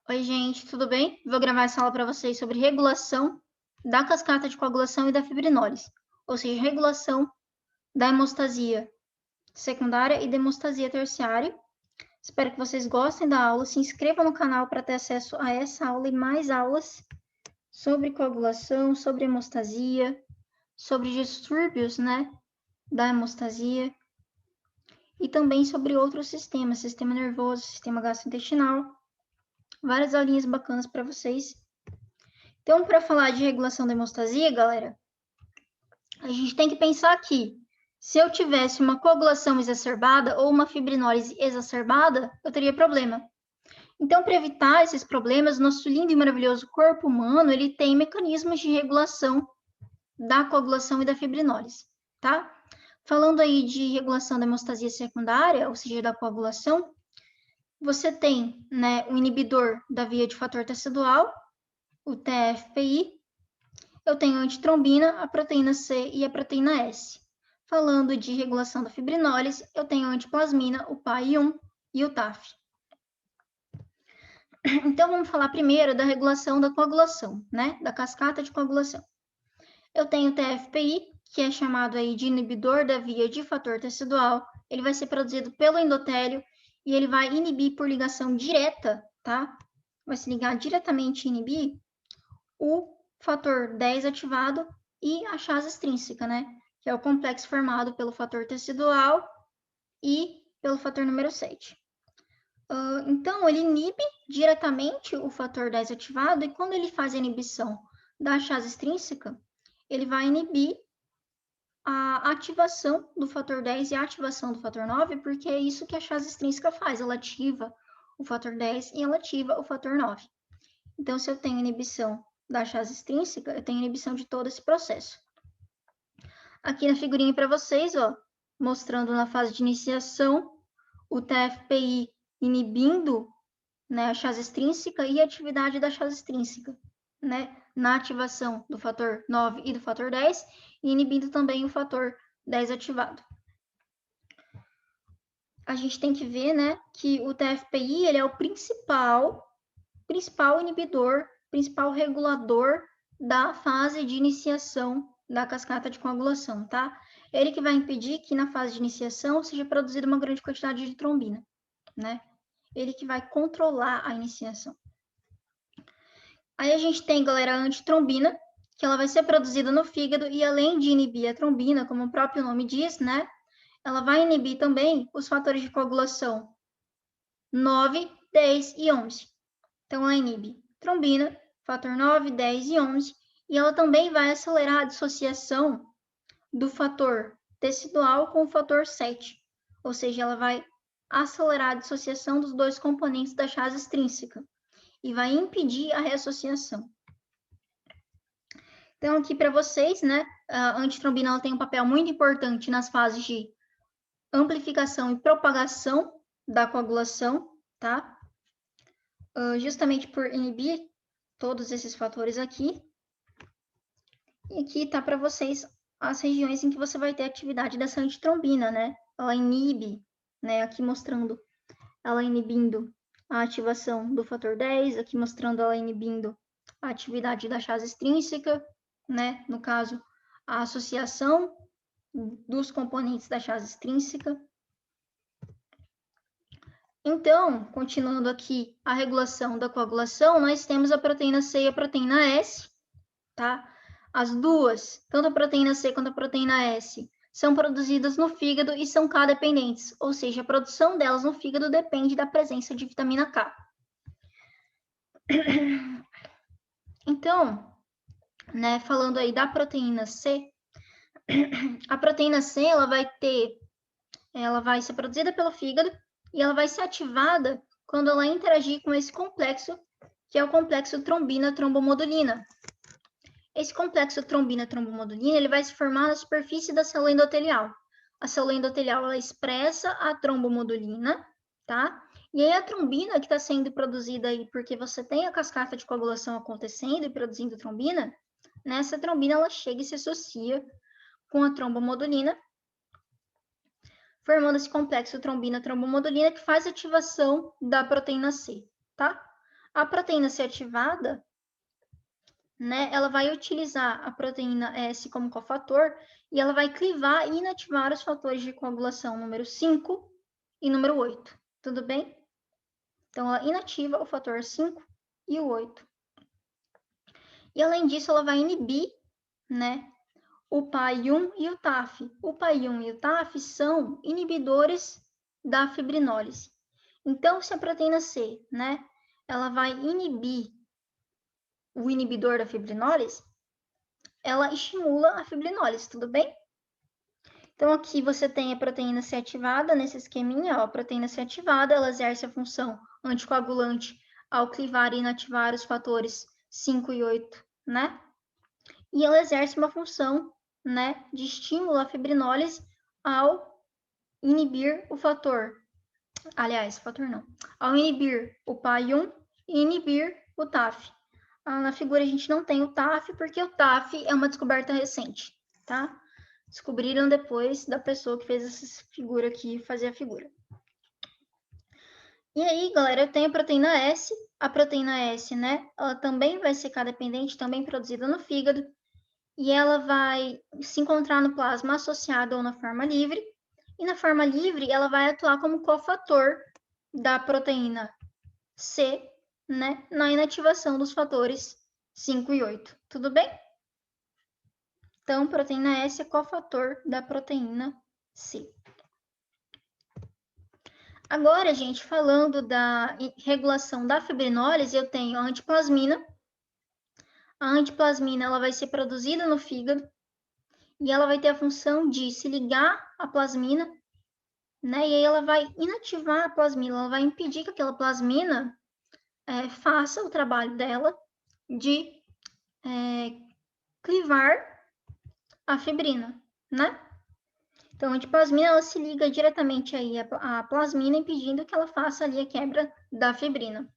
Oi, gente, tudo bem? Vou gravar essa aula para vocês sobre regulação da cascata de coagulação e da fibrinólise, ou seja, regulação da hemostasia secundária e da hemostasia terciária. Espero que vocês gostem da aula. Se inscrevam no canal para ter acesso a essa aula e mais aulas sobre coagulação, sobre hemostasia, sobre distúrbios, da hemostasia e também sobre outros sistemas, sistema nervoso, sistema gastrointestinal. Várias aulinhas bacanas para vocês. Então, para falar de regulação da hemostasia, galera, a gente tem que pensar que se eu tivesse uma coagulação exacerbada ou uma fibrinólise exacerbada, eu teria problema. Então, para evitar esses problemas, nosso lindo e maravilhoso corpo humano, ele tem mecanismos de regulação da coagulação e da fibrinólise, tá? Falando aí de regulação da hemostasia secundária, ou seja, da coagulação, você tem, o inibidor da via de fator tecidual, o TFPI. Eu tenho a antitrombina, a proteína C e a proteína S. Falando de regulação da fibrinólise, eu tenho a antiplasmina, o PAI-1 e o TAF. Então, vamos falar primeiro da regulação da coagulação, da cascata de coagulação. Eu tenho o TFPI, que é chamado aí de inibidor da via de fator tecidual. Ele vai ser produzido pelo endotélio e ele vai inibir por ligação direta, tá? Vai se ligar diretamente e inibir o fator 10 ativado e a chase extrínseca, que é o complexo formado pelo fator tecidual e pelo fator número 7. Então, ele inibe diretamente o fator 10 ativado, e quando ele faz a inibição da chase extrínseca, ele vai inibir a ativação do fator 10 e a ativação do fator 9, porque é isso que a chase extrínseca faz, ela ativa o fator 10 e ela ativa o fator 9. Então, se eu tenho inibição da chase extrínseca, eu tenho inibição de todo esse processo. Aqui na figurinha para vocês, mostrando na fase de iniciação o TFPI inibindo, a chase extrínseca e a atividade da chase extrínseca, na ativação do fator 9 e do fator 10, e inibindo também o fator 10 ativado. A gente tem que ver, que o TFPI ele é o principal inibidor, principal regulador da fase de iniciação da cascata de coagulação, tá? Ele que vai impedir que na fase de iniciação seja produzida uma grande quantidade de trombina, Ele que vai controlar a iniciação. Aí a gente tem, galera, a antitrombina, que ela vai ser produzida no fígado e além de inibir a trombina, como o próprio nome diz, ela vai inibir também os fatores de coagulação 9, 10 e 11. Então, ela inibe trombina, fator 9, 10 e 11, e ela também vai acelerar a dissociação do fator tecidual com o fator 7, ou seja, ela vai acelerar a dissociação dos dois componentes da chase extrínseca e vai impedir a reassociação. Então, aqui para vocês, a antitrombina ela tem um papel muito importante nas fases de amplificação e propagação da coagulação, tá? Justamente por inibir todos esses fatores aqui. E aqui tá para vocês as regiões em que você vai ter atividade dessa antitrombina, Ela inibe, aqui mostrando ela inibindo a ativação do fator 10, aqui mostrando ela inibindo a atividade da chase extrínseca, No caso, a associação dos componentes da chase extrínseca. Então, continuando aqui a regulação da coagulação, nós temos a proteína C e a proteína S, tá? As duas, tanto a proteína C quanto a proteína S, são produzidas no fígado e são K-dependentes, ou seja, a produção delas no fígado depende da presença de vitamina K. Então, falando aí da proteína C, a proteína C ela vai ser produzida pelo fígado e ela vai ser ativada quando ela interagir com esse complexo, que é o complexo trombina-trombomodulina. Esse complexo trombina-trombomodulina ele vai se formar na superfície da célula endotelial. A célula endotelial ela expressa a trombomodulina, tá? E aí a trombina que está sendo produzida aí, porque você tem a cascata de coagulação acontecendo e produzindo trombina, essa trombina ela chega e se associa com a trombomodulina, formando esse complexo trombina-trombomodulina que faz ativação da proteína C, tá? A proteína C ativada, né, ela vai utilizar a proteína S como cofator e ela vai clivar e inativar os fatores de coagulação número 5 e número 8. Tudo bem? Então, ela inativa o fator 5 e o 8. E, além disso, ela vai inibir, né, o PAI-1 e o TAF. O PAI-1 e o TAF são inibidores da fibrinólise. Então, se a proteína C, né, ela vai inibir o inibidor da fibrinólise, ela estimula a fibrinólise, tudo bem? Então, aqui você tem a proteína C ativada, nesse esqueminha, ó, a proteína C ativada, ela exerce a função anticoagulante ao clivar e inativar os fatores 5 e 8, né? E ela exerce uma função, né, de estímulo à fibrinólise ao inibir o fator, ao inibir o PAI-1 e inibir o TAF. Na figura a gente não tem o TAF, porque o TAF é uma descoberta recente, tá? Descobriram depois da pessoa que fez essa figura aqui, fazer a figura. E aí, galera, eu tenho a proteína S. A proteína S, né, ela também vai ser K-dependente, também produzida no fígado, e ela vai se encontrar no plasma associado ou na forma livre, e na forma livre ela vai atuar como cofator da proteína C, né, na inativação dos fatores 5 e 8. Tudo bem? Então, proteína S é cofator da proteína C. Agora, gente, falando da regulação da fibrinólise, eu tenho a antiplasmina. A antiplasmina ela vai ser produzida no fígado e ela vai ter a função de se ligar à plasmina, né? E aí ela vai inativar a plasmina, ela vai impedir que aquela plasmina faça o trabalho dela de clivar a fibrina, né? Então, a antiplasmina ela se liga diretamente aí à plasmina, impedindo que ela faça ali a quebra da fibrina.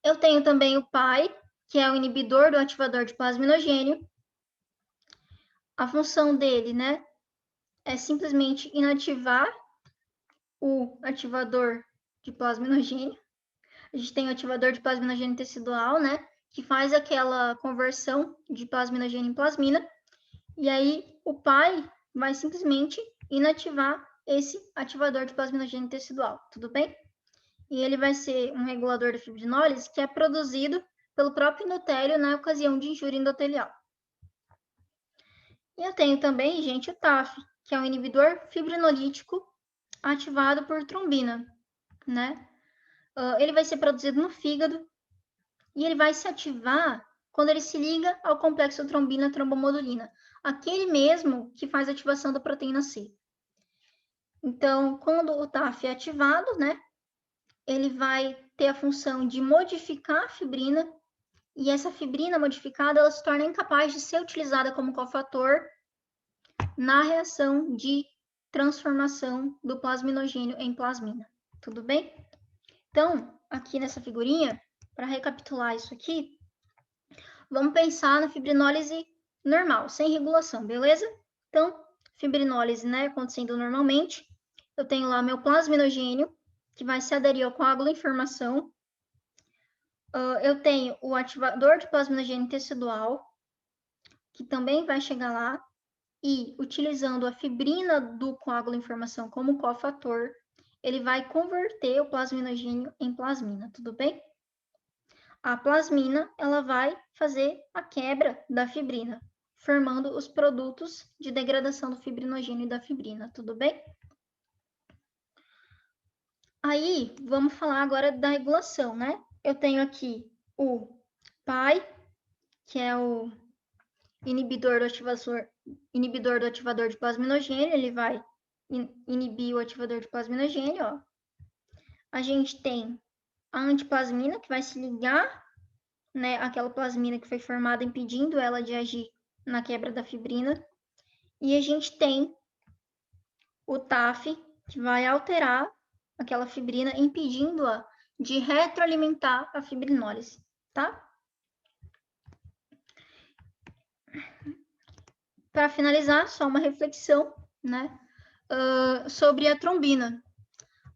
Eu tenho também o PAI, que é o inibidor do ativador de plasminogênio. A função dele, né, é simplesmente inativar o ativador de plasminogênio. A gente tem o ativador de plasminogênio tecidual, né, que faz aquela conversão de plasminogênio em plasmina. E aí o PAI vai simplesmente inativar esse ativador de plasminogênio tecidual, tudo bem? E ele vai ser um regulador da fibrinólise que é produzido pelo próprio endotélio na ocasião de injúria endotelial. E eu tenho também, gente, o TAF, que é um inibidor fibrinolítico ativado por trombina, né? Ele vai ser produzido no fígado e ele vai se ativar quando ele se liga ao complexo trombina-trombomodulina, aquele mesmo que faz a ativação da proteína C. Então, quando o TAF é ativado, né, ele vai ter a função de modificar a fibrina, e essa fibrina modificada ela se torna incapaz de ser utilizada como cofator na reação de transformação do plasminogênio em plasmina. Tudo bem? Então, aqui nessa figurinha, para recapitular isso aqui, vamos pensar na fibrinólise normal, sem regulação, beleza? Então, fibrinólise, né, acontecendo normalmente. Eu tenho lá meu plasminogênio, que vai se aderir ao coágulo em formação. Eu tenho o ativador de plasminogênio tecidual, que também vai chegar lá, e utilizando a fibrina do coágulo em formação como cofator, ele vai converter o plasminogênio em plasmina, tudo bem? A plasmina, ela vai fazer a quebra da fibrina, formando os produtos de degradação do fibrinogênio e da fibrina, tudo bem? Aí, vamos falar agora da regulação, né? Eu tenho aqui o PAI, que é o inibidor do ativador de plasminogênio, ele vai inibir o ativador de plasminogênio, ó. A gente tem a antiplasmina, que vai se ligar, né, àquela plasmina que foi formada, impedindo ela de agir na quebra da fibrina. E a gente tem o TAF, que vai alterar aquela fibrina, impedindo-a de retroalimentar a fibrinólise, tá? Para finalizar, só uma reflexão, né, sobre a trombina.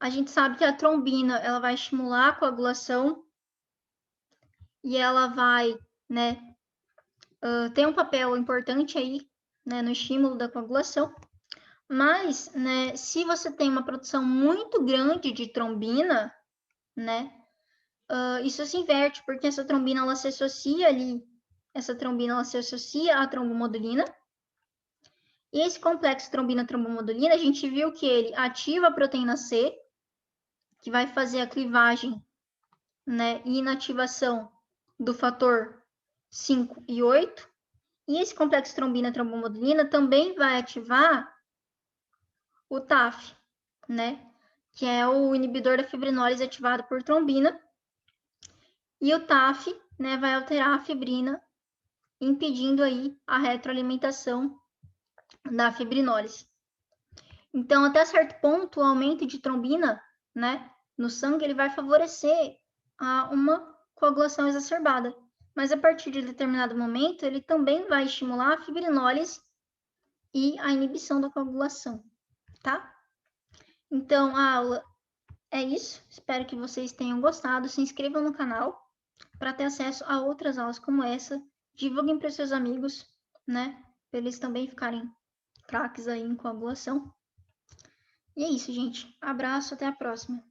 A gente sabe que a trombina ela vai estimular a coagulação, e ela vai, né, ter um papel importante aí, né, no estímulo da coagulação. Mas, né, se você tem uma produção muito grande de trombina, né, isso se inverte, porque essa trombina, ela se associa ali, essa trombina, ela se associa à trombomodulina. E esse complexo trombina-trombomodulina, a gente viu que ele ativa a proteína C, que vai fazer a clivagem, né, e inativação do fator 5 e 8. E esse complexo trombina-trombomodulina também vai ativar o TAF, né, que é o inibidor da fibrinólise ativado por trombina. E o TAF, né, vai alterar a fibrina, impedindo aí a retroalimentação da fibrinólise. Então, até certo ponto, o aumento de trombina, né, no sangue, ele vai favorecer uma coagulação exacerbada. Mas a partir de determinado momento, ele também vai estimular a fibrinólise e a inibição da coagulação, tá? Então, a aula é isso. Espero que vocês tenham gostado. Se inscrevam no canal para ter acesso a outras aulas como essa. Divulguem para seus amigos, né? Para eles também ficarem craques aí em coagulação. E é isso, gente. Abraço, até a próxima.